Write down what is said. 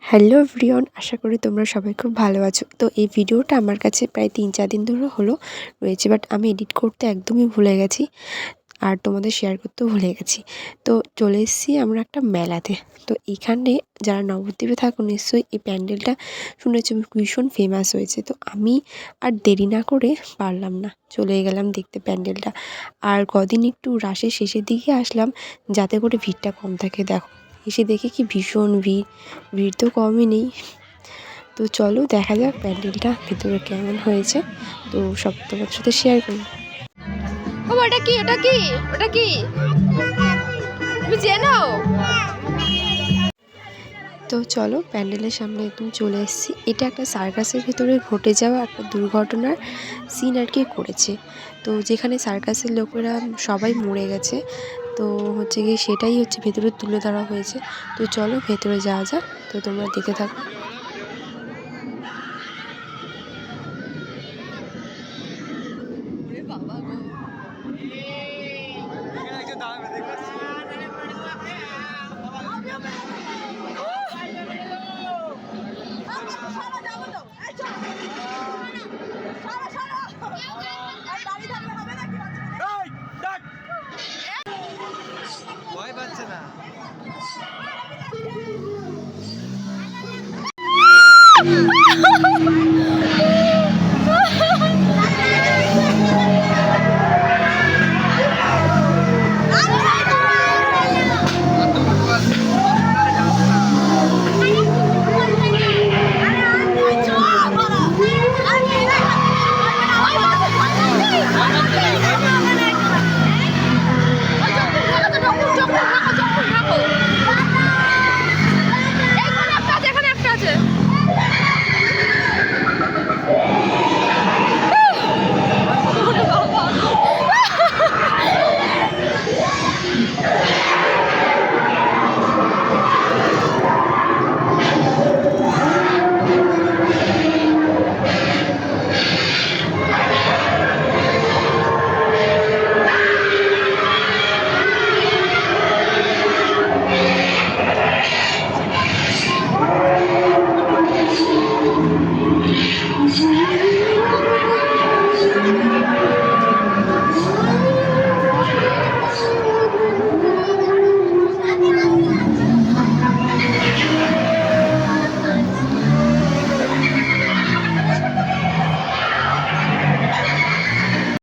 Hello everyone, আশা করি তোমরা সবাই খুব ভালো আছো। তো এই ভিডিওটা আমার কাছে প্রায় ৩-৪ দিন ধরে হলো রয়েছে, বাট আমি এডিট করতে একদমই ভুলে গেছি আর তোমাদের শেয়ার করতেও ভুলে গেছি। তো চলে এসেছি আমরা একটা মেলাতে। তো এখানে যারা নবদ্বীপে থাকো নিশ্চয়ই এই প্যান্ডেলটা শুনেছো ভীষণ ফেমাস হয়েছে। তো আমি আর দেরি না করে পারলাম না, চলে গেলাম দেখতে প্যান্ডেলটা। আর কদিন একটু রাশের শেষের দিকে আসলাম যাতে করে ভিড়টা কম থাকে। দেখো এসে দেখে কি ভীষণ ভিড়, ভিড় তো কমই নেই। তো চলো দেখা যাক প্যান্ডেলটা ভেতরে কেমন হয়েছে, তো সব তোমার সাথে শেয়ার করি। ওটা কি ওটা কি ওটা কি তুমি চেনো? তো চলো প্যান্ডেলের সামনে একদম চলে এসেছি। এটা একটা সার্কাসের ভেতরে ঘটে যাওয়া একটা দুর্ঘটনার সিন আর কি করেছে। তো যেখানে সার্কাসের লোকেরা সবাই মরে গেছে, তো হচ্ছে গিয়ে সেটাই হচ্ছে ভেতরে তুলে ধরা হয়েছে। তো চলো ভেতরে যাওয়া যাক, তো তোমরা দেখে থাকো।